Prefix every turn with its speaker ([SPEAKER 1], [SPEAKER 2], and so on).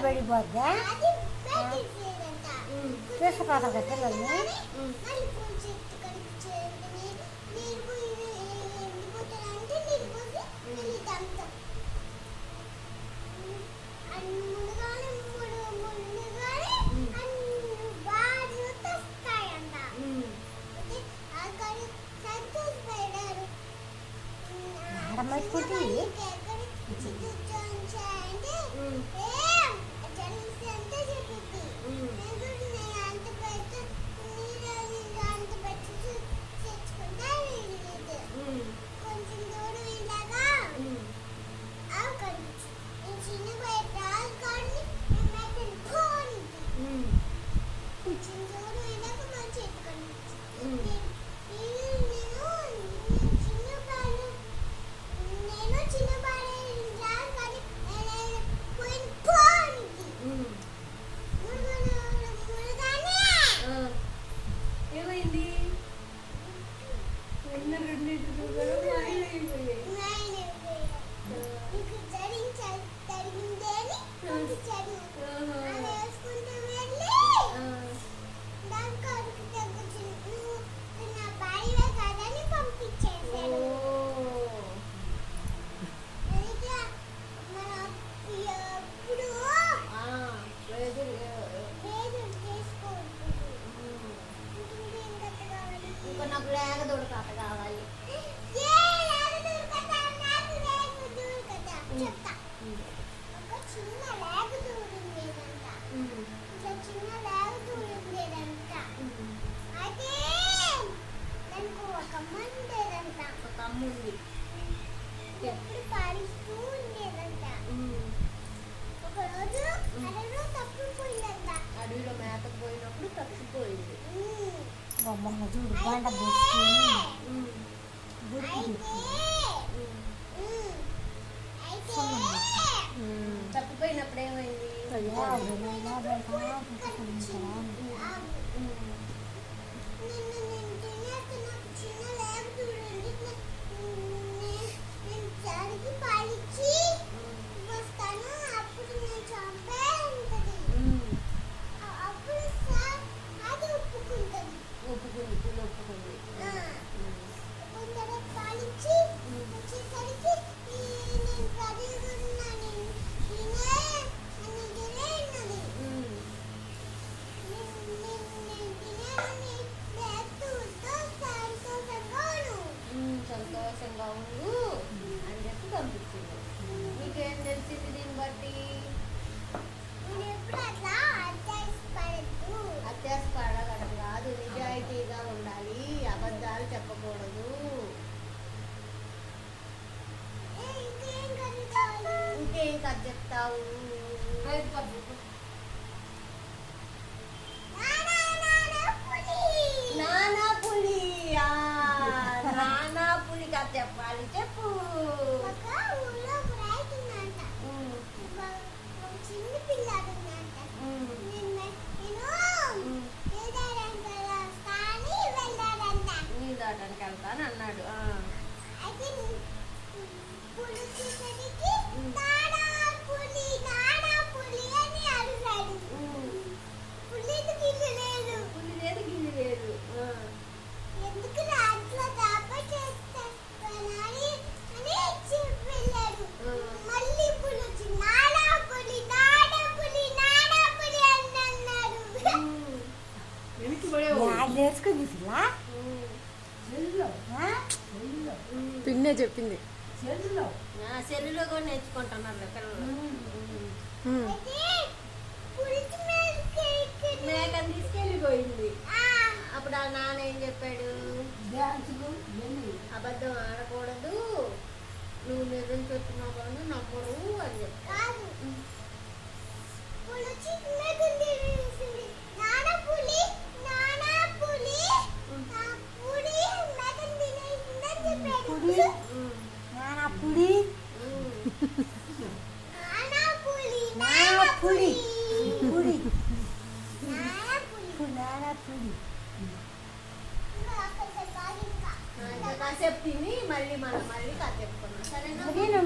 [SPEAKER 1] పడిపోద్దా తీసుకుపోతా పిల్లల్ని
[SPEAKER 2] అడవిలో మేతకు పోయినప్పుడు తప్పిపోయింది.
[SPEAKER 1] చూడు బండ
[SPEAKER 2] తప్పిపోయినప్పుడు ఏమైంది? సంతోషంగా ఉండు అని చెప్పి పంపించింది. నీకేం తెలిసింది దీన్ని బట్టి? అత్యాసపడగడం కాదు, నిజాయితీగా ఉండాలి, అబద్ధాలు చెప్పకూడదు. ఇంకేం కథ చెప్తావు? నానా పులి, నానా పులి కథ చెప్పాలి, చెప్పు. నీదాటానికి వెళ్తాను అన్నాడు. పులి లేదు గిల్లి లేదు.
[SPEAKER 1] నేర్చుకుంది
[SPEAKER 3] పిన్నే చెప్పింది.
[SPEAKER 2] సెల్లులో కూడా నేర్చుకుంటున్నారు పిల్లలు. మేకని తీసుకెళ్ళిపోయింది. అప్పుడు ఆ నాన్న ఏం చెప్పాడు? అబద్ధం ఆడకూడదు, నువ్వు నిజం చెప్తున్నావు కానీ నమ్మరు అని చెప్పాడు.
[SPEAKER 1] నాన్న పులి పులి నాన్న పులి
[SPEAKER 2] కాసేపు తిని మళ్ళీ కాసేపు చెప్పుకున్నాం సరేనా
[SPEAKER 1] నేను